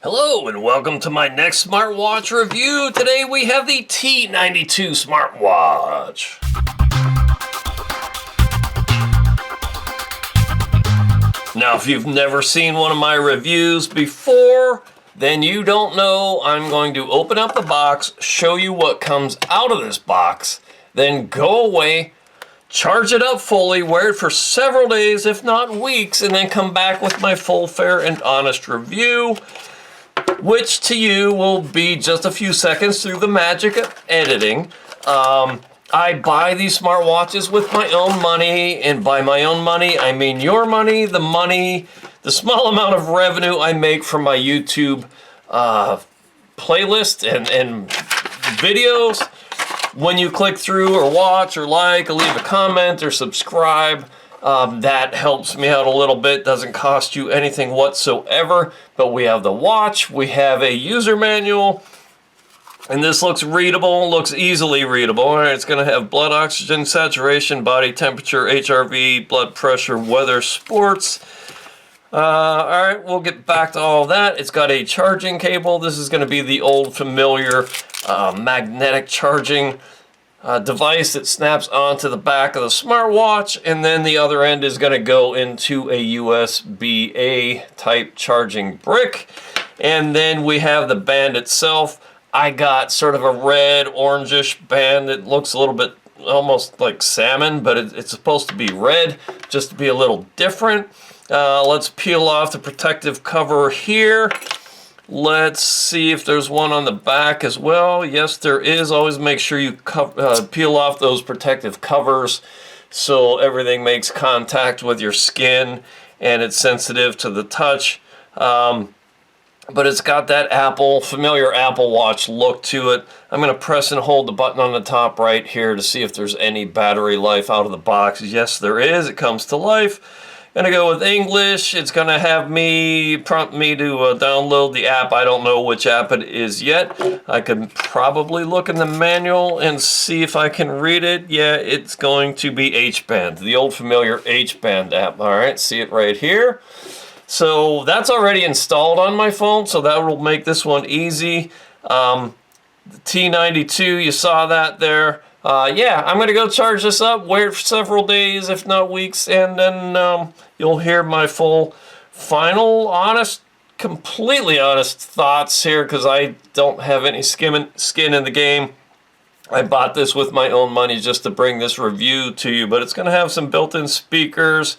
Hello and welcome to my next smartwatch review. Today we have the T92 smartwatch. Now if you've never seen one of my reviews before, then you don't know. I'm going to open up the box, show you what comes out of this box, then go away, charge it up fully, wear it for several days, if not weeks, and then come back with my full, fair, and honest review, which to you will be just a few seconds through the magic of editing. I buy these smartwatches with my own money, and by my own money, I mean your money, the small amount of revenue I make from my YouTube playlist and videos. When you click through or watch or like or leave a comment or subscribe, that helps me out a little bit. Doesn't cost you anything whatsoever. But we have the watch, we have a user manual, and this looks readable, looks easily readable. All right, it's going to have blood oxygen saturation, body temperature, HRV, blood pressure, weather, sports. All right, we'll get back to all that. It's got a charging cable. This is going to be the old familiar magnetic charging device that snaps onto the back of the smartwatch, and then the other end is going to go into a USB-A type charging brick. And then we have the band itself. I got sort of a red orangish band that looks a little bit almost like salmon, but it's supposed to be red just to be a little different. Let's peel off the protective cover here. Let's see if there's one on the back as well. Yes, there is. Always make sure you peel off those protective covers so everything makes contact with your skin and it's sensitive to the touch. But it's got that familiar Apple Watch look to it. I'm going to press and hold the button on the top right here to see if there's any battery life out of the box. Yes, there is. It comes to life. Gonna go with English. It's gonna have prompt me to download the app. I don't know which app it is yet. I could probably look in the manual and see if I can read it. Yeah, it's going to be H-Band, the old familiar H-Band app. All right, see it right here. So that's already installed on my phone, so that will make this one easy. The T92, you saw that there. Yeah, I'm going to go charge this up, wear it for several days, if not weeks, and then you'll hear my full, final, completely honest thoughts here, because I don't have any skin in the game. I bought this with my own money just to bring this review to you, but it's going to have some built-in speakers.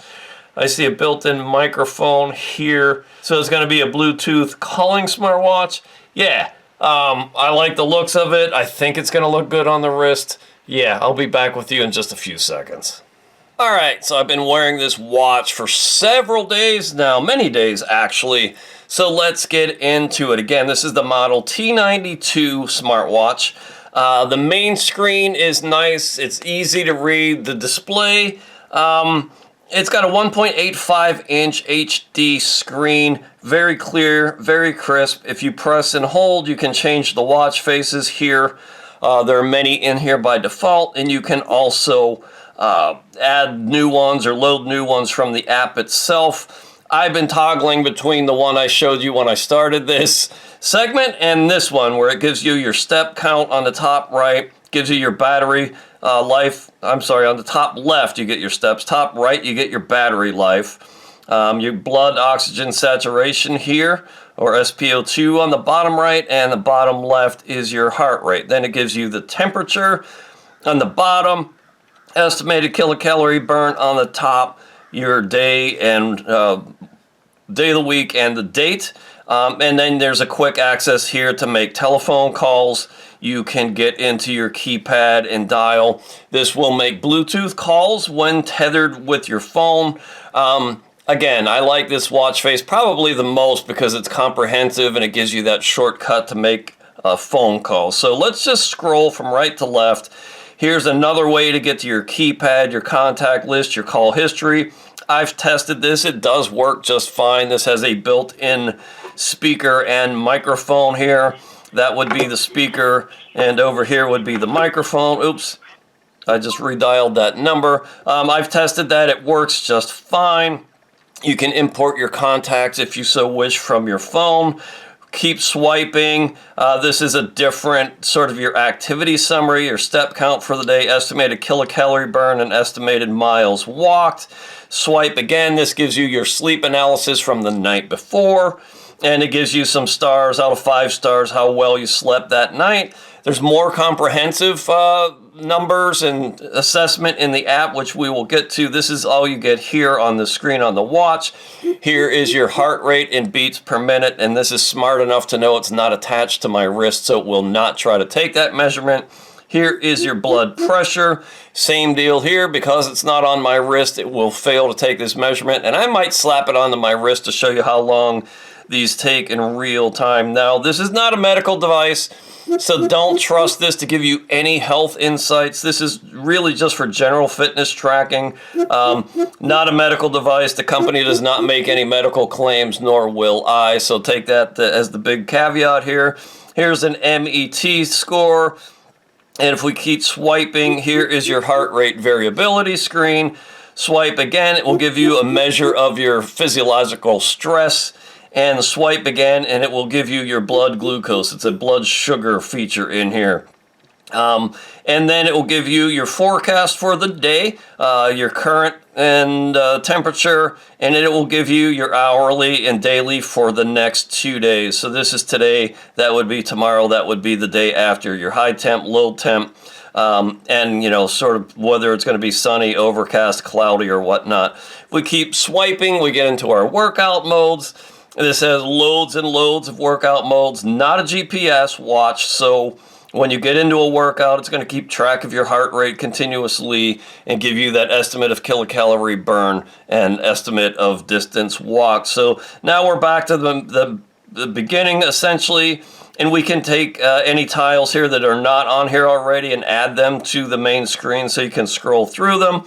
I see a built-in microphone here, so it's going to be a Bluetooth calling smartwatch. Yeah, I like the looks of it. I think it's going to look good on the wrist. Yeah, I'll be back with you in just a few seconds. All right, so I've been wearing this watch for several days now, many days actually. So let's get into it. Again, this is the model T92 smartwatch. The main screen is nice. It's easy to read. The display, it's got a 1.85-inch HD screen. Very clear, very crisp. If you press and hold, you can change the watch faces here. There are many in here by default, and you can also add new ones or load new ones from the app itself. I've been toggling between the one I showed you when I started this segment and this one, where it gives you your step count on the top right, gives you your battery life. I'm sorry, on the top left you get your steps, top right you get your battery life. Your blood oxygen saturation here, or SpO2 on the bottom right, and the bottom left is your heart rate. Then it gives you the temperature on the bottom, estimated kilocalorie burn on the top, your day and day of the week and the date. And then there's a quick access here to make telephone calls. You can get into your keypad and dial. This will make Bluetooth calls when tethered with your phone. Again, I like this watch face probably the most because it's comprehensive and it gives you that shortcut to make phone calls. So let's just scroll from right to left. Here's another way to get to your keypad, your contact list, your call history. I've tested this. It does work just fine. This has a built-in speaker and microphone here. That would be the speaker, and over here would be the microphone. Oops, I just redialed that number. I've tested that. It works just fine. You can import your contacts if you so wish from your phone. keep swiping. This is a different sort of your activity summary, your step count for the day, estimated kilocalorie burn, and estimated miles walked. Swipe again. This gives you your sleep analysis from the night before, and it gives you some stars out of 5 stars, how well you slept that night. There's more comprehensive numbers and assessment in the app, which we will get to. This is all you get here on the screen on the watch. Here is your heart rate in beats per minute, and this is smart enough to know it's not attached to my wrist, so it will not try to take that measurement. Here is your blood pressure. Same deal here. Because it's not on my wrist, it will fail to take this measurement, and I might slap it onto my wrist to show you how long these take in real time. Now, this is not a medical device, so don't trust this to give you any health insights. This is really just for general fitness tracking. Not a medical device. The company does not make any medical claims, nor will I, so take that as the big caveat here. Here's an MET score. And if we keep swiping, here is your heart rate variability screen. Swipe again, it will give you a measure of your physiological stress. And swipe again, and it will give you your blood glucose. It's a blood sugar feature in here. And then it will give you your forecast for the day, your current and temperature, and it will give you your hourly and daily for the next 2 days. So this is today, that would be tomorrow, that would be the day after, your high temp, low temp, and you know, sort of whether it's going to be sunny, overcast, cloudy, or whatnot. If we keep swiping, we get into our workout modes. This has loads and loads of workout modes, not a GPS watch, so when you get into a workout, it's going to keep track of your heart rate continuously and give you that estimate of kilocalorie burn and estimate of distance walked. So now we're back to the beginning, essentially, and we can take any tiles here that are not on here already and add them to the main screen so you can scroll through them.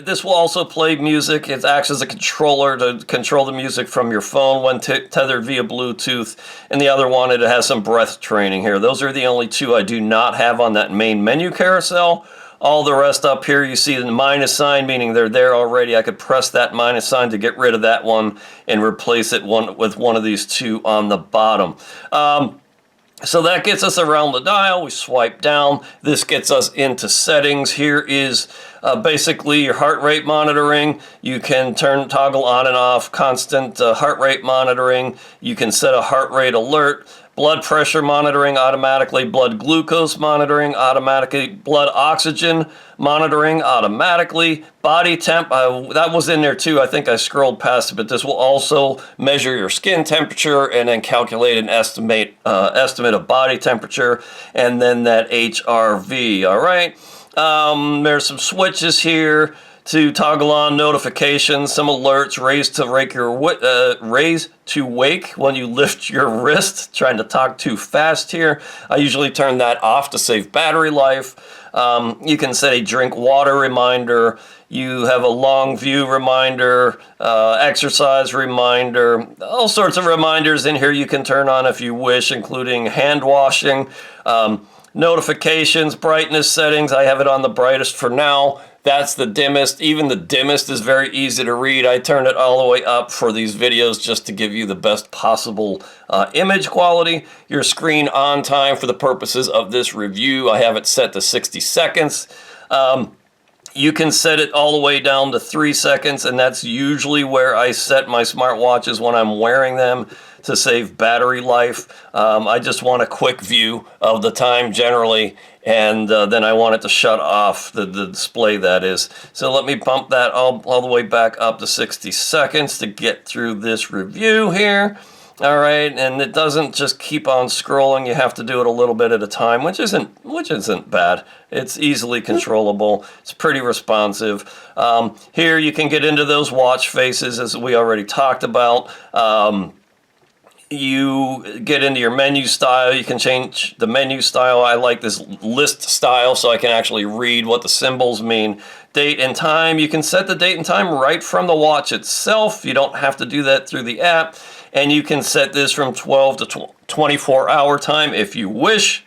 This will also play music. It acts as a controller to control the music from your phone when tethered via Bluetooth. And the other one, it has some breath training here. Those are the only two I do not have on that main menu carousel. All the rest up here, you see the minus sign, meaning they're there already. I could press that minus sign to get rid of that one and replace it with one of these two on the bottom. So that gets us around the dial. We swipe down. This gets us into settings. Here is basically your heart rate monitoring. You can toggle on and off constant heart rate monitoring. You can set a heart rate alert. Blood pressure monitoring automatically, blood glucose monitoring automatically, blood oxygen monitoring automatically, body temp, that was in there too. I think I scrolled past it, but this will also measure your skin temperature and then calculate an estimate of body temperature, and then that HRV, all right? There's some switches here to toggle on notifications, some alerts, raise to wake when you lift your wrist. Trying to talk too fast here. I usually turn that off to save battery life. You can set a drink water reminder. You have a long view reminder, exercise reminder, all sorts of reminders in here you can turn on if you wish, including hand washing, notifications, brightness settings. I have it on the brightest for now. That's the dimmest. Even the dimmest is very easy to read. I turn it all the way up for these videos just to give you the best possible image quality. Your screen on time for the purposes of this review, I have it set to 60 seconds. You can set it all the way down to 3 seconds, and that's usually where I set my smartwatches when I'm wearing them to save battery life. I just want a quick view of the time generally, and then I want it to shut off, the display that is. So let me bump that all the way back up to 60 seconds to get through this review here. All right, and it doesn't just keep on scrolling. You have to do it a little bit at a time, which isn't bad. It's easily controllable. It's pretty responsive. Here you can get into those watch faces, as we already talked about. You get into your menu style. You can change the menu style. I like this list style so I can actually read what the symbols mean. Date and time. You can set the date and time right from the watch itself. You don't have to do that through the app. And you can set this from 12 to 24-hour time if you wish.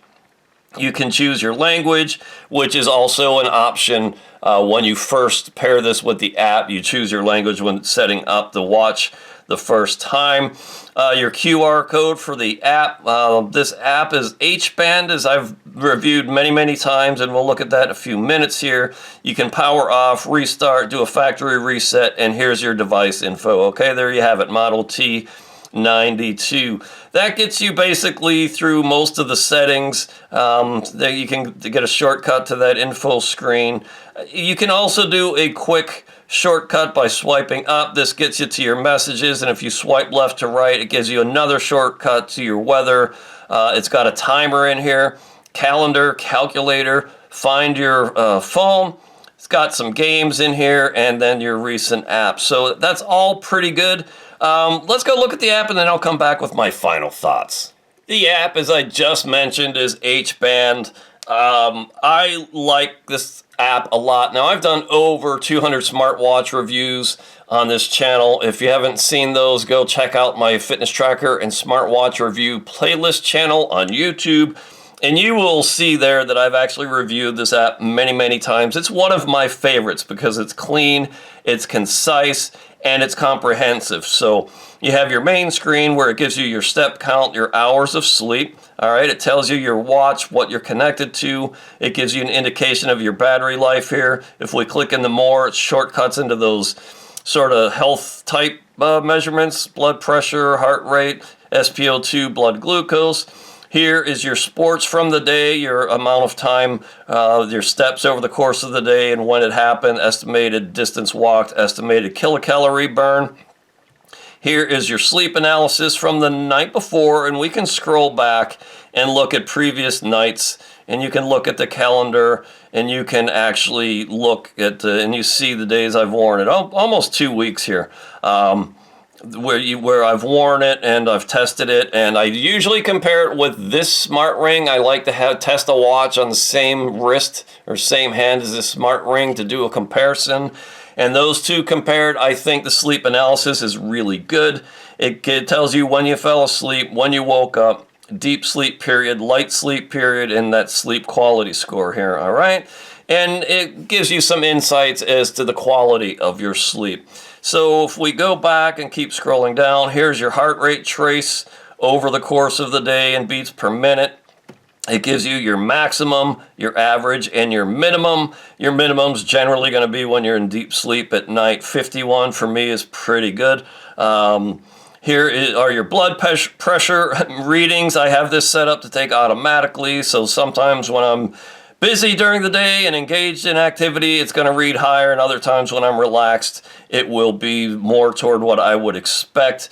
You can choose your language, which is also an option when you first pair this with the app. You choose your language when setting up the watch. the first time. Your QR code for the app. This app is H-band, as I've reviewed many times, and we'll look at that in a few minutes here. You can power off, restart, do a factory reset, and here's your device info. Okay, there you have it, Model T92. That gets you basically through most of the settings. There you can get a shortcut to that info screen. You can also do a quick shortcut by swiping up. This gets you to your messages, and if you swipe left to right, it gives you another shortcut to your weather. It's got a timer in here, calendar, calculator, find your phone. It's got some games in here, and then your recent apps. So that's all pretty good. Let's go look at the app, and then I'll come back with my final thoughts. The app, as I just mentioned, is H-band. I like this app a lot. Now, I've done over 200 smartwatch reviews on this channel. If you haven't seen those, go check out my fitness tracker and smartwatch review playlist channel on YouTube, and you will see there that I've actually reviewed this app many times. It's one of my favorites because it's clean, it's concise, and it's comprehensive. So you have your main screen where it gives you your step count, your hours of sleep. All right, it tells you your watch, what you're connected to. It gives you an indication of your battery life here. If we click into more, it shortcuts into those sort of health type measurements, blood pressure, heart rate, SpO2, blood glucose. Here is your sports from the day, your amount of time, your steps over the course of the day and when it happened, estimated distance walked, estimated kilocalorie burn. Here is your sleep analysis from the night before, and we can scroll back and look at previous nights, and you can look at the calendar, and you can actually look at and you see the days I've worn it. Almost 2 weeks here. Where I've worn it and I've tested it, and I usually compare it with this smart ring. I like to test a watch on the same wrist or same hand as this smart ring to do a comparison. And those two compared, I think the sleep analysis is really good. It tells you when you fell asleep, when you woke up, deep sleep period, light sleep period, and that sleep quality score here, all right? And it gives you some insights as to the quality of your sleep. So if we go back and keep scrolling down, here's your heart rate trace over the course of the day in beats per minute. It gives you your maximum, your average, and your minimum. Your minimum's generally going to be when you're in deep sleep at night. 51 for me is pretty good. Here are your blood pressure readings. I have this set up to take automatically, so sometimes when I'm busy during the day and engaged in activity, it's going to read higher, and other times when I'm relaxed, it will be more toward what I would expect.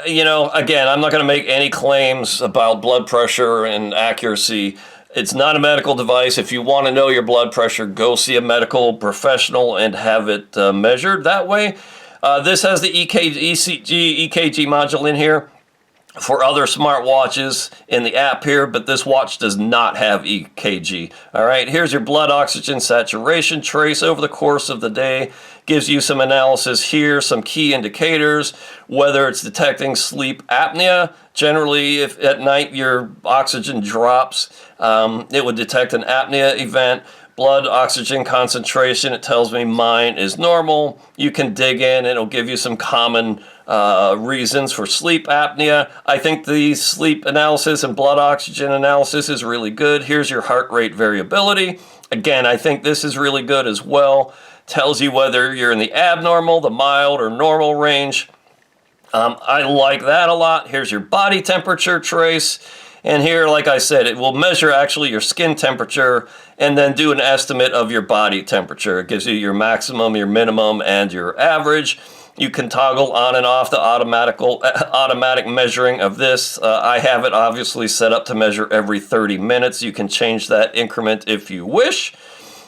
You know, again, I'm not going to make any claims about blood pressure and accuracy. It's not a medical device. If you want to know your blood pressure, go see a medical professional and have it measured that way. This has the ECG, EKG module in here for other smartwatches in the app here, but this watch does not have EKG. All right, here's your blood oxygen saturation trace over the course of the day. Gives you some analysis here, some key indicators, whether it's detecting sleep apnea. Generally, if at night your oxygen drops, it would detect an apnea event. Blood oxygen concentration, it tells me mine is normal. You can dig in, it'll give you some common reasons for sleep apnea. I think the sleep analysis and blood oxygen analysis is really good. Here's your heart rate variability. Again, I think this is really good as well. Tells you whether you're in the abnormal, the mild, or normal range. I like that a lot. Here's your body temperature trace. And here, like I said, it will measure actually your skin temperature and then do an estimate of your body temperature. It gives you your maximum, your minimum, and your average. You can toggle on and off the automatic measuring of this. I have it obviously set up to measure every 30 minutes. You can change that increment if you wish.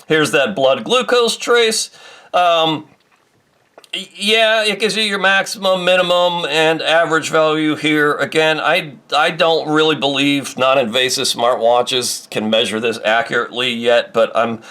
Here's that blood glucose trace. Yeah, it gives you your maximum, minimum, and average value here. Again, I don't really believe non-invasive smartwatches can measure this accurately yet, but I'm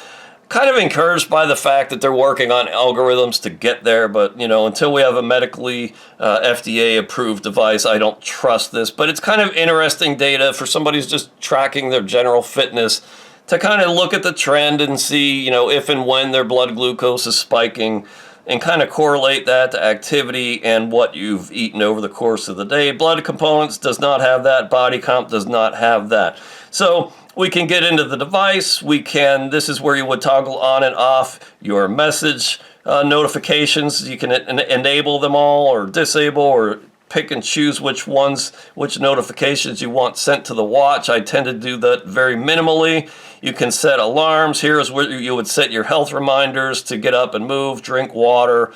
kind of encouraged by the fact that they're working on algorithms to get there. But, you know, until we have a medically FDA-approved device, I don't trust this. But it's kind of interesting data for somebody who's just tracking their general fitness to kind of look at the trend and see, you know, if and when their blood glucose is spiking. and kind of correlate that to activity and what you've eaten over the course of the day. Blood components does not have that. Body comp does not have that. So we can get into the device. This is where you would toggle on and off your message notifications. You can enable them all or disable or pick and choose which notifications you want sent to the watch. I tend to do that very minimally. You can set alarms. Here is where you would set your health reminders to get up and move, drink water,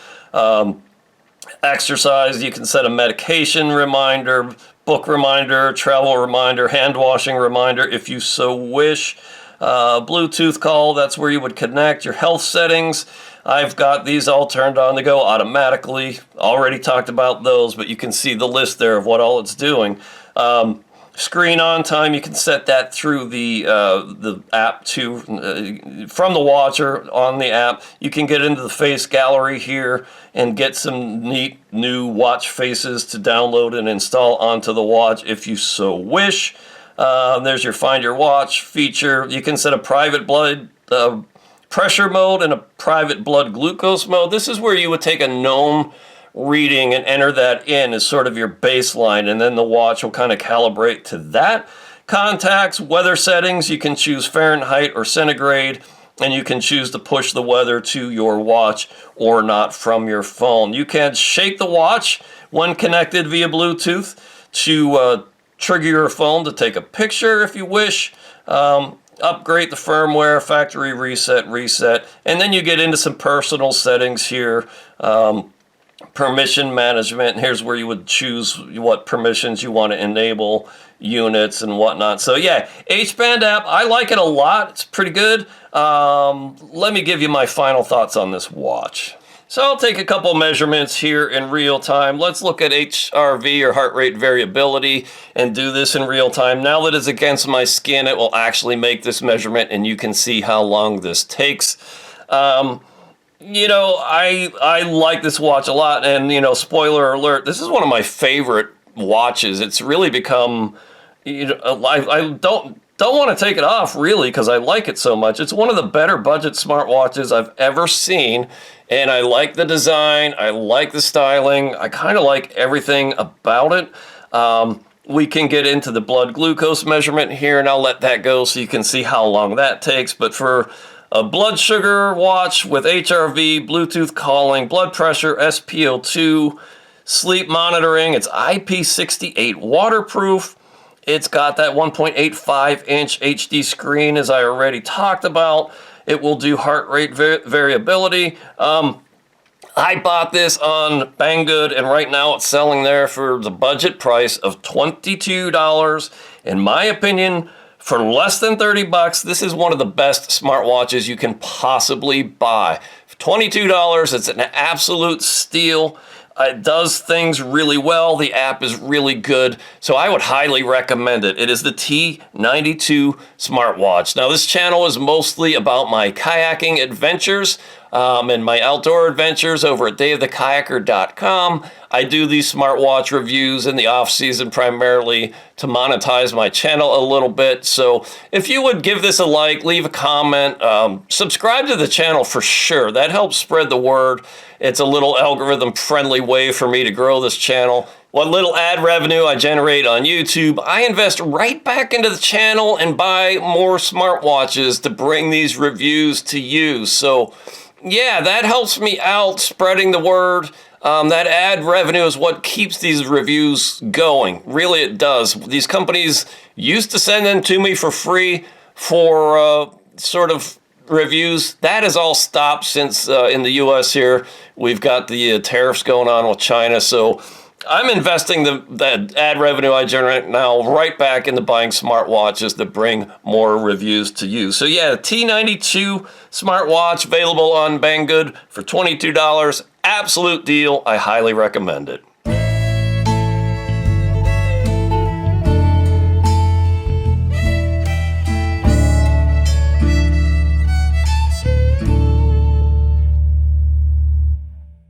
exercise. You can set a medication reminder, book reminder, travel reminder, hand washing reminder if you so wish. Bluetooth call, that's where you would connect your health settings. I've got these all turned on to go automatically. Already talked about those, but you can see the list there of what all it's doing. Screen on time, you can set that through the app too, from the watch or on the app. You can get into the face gallery here and get some neat new watch faces to download and install onto the watch if you so wish. There's your Find Your Watch feature. You can set a private blood pressure mode and a private blood glucose mode. This is where you would take a known reading and enter that in as sort of your baseline, and then the watch will kind of calibrate to that. Contacts, weather settings, you can choose Fahrenheit or centigrade, and you can choose to push the weather to your watch or not from your phone. You can shake the watch when connected via Bluetooth to trigger your phone to take a picture if you wish. Upgrade the firmware, factory reset, and then you get into some personal settings here. Permission management, and here's where you would choose what permissions you want to enable, units and whatnot. So yeah, H-band app, I like it a lot. It's pretty good. Let me give you my final thoughts on this watch. So I'll take a couple measurements here in real time. Let's look at HRV or heart rate variability and do this in real time. Now that it's against my skin, it will actually make this measurement and you can see how long this takes. You know, I like this watch a lot, and, you know, spoiler alert, this is one of my favorite watches. It's really become, you know, I don't want to take it off, really, because I like it so much. It's one of the better budget smartwatches I've ever seen, and I like the design, I like the styling, I kind of like everything about it. We can get into the blood glucose measurement here, and I'll let that go so you can see how long that takes, but for a blood sugar watch with HRV, Bluetooth calling, blood pressure, SpO2, sleep monitoring. It's IP68 waterproof. It's got that 1.85-inch HD screen, as I already talked about. It will do heart rate variability. I bought this on Banggood, and right now it's selling there for the budget price of $22. In my opinion, for less than 30 bucks, this is one of the best smartwatches you can possibly buy. For $22, it's an absolute steal. It does things really well. The app is really good, so I would highly recommend it. It is the T92 smartwatch. Now, this channel is mostly about my kayaking adventures and my outdoor adventures over at dayofthekayaker.com. I do these smartwatch reviews in the off season primarily to monetize my channel a little bit. So if you would give this a like, leave a comment, subscribe to the channel for sure. That helps spread the word. It's a little algorithm friendly way for me to grow this channel. What little ad revenue I generate on YouTube, I invest right back into the channel and buy more smartwatches to bring these reviews to you. So yeah, that helps me out spreading the word. That ad revenue is what keeps these reviews going. Really, it does. These companies used to send them to me for free for sort of reviews. That has all stopped since in the U.S. here, we've got the tariffs going on with China. So I'm investing that ad revenue I generate now right back into buying smartwatches to bring more reviews to you. So yeah, T92 smartwatch available on Banggood for $22. Absolute deal. I highly recommend it.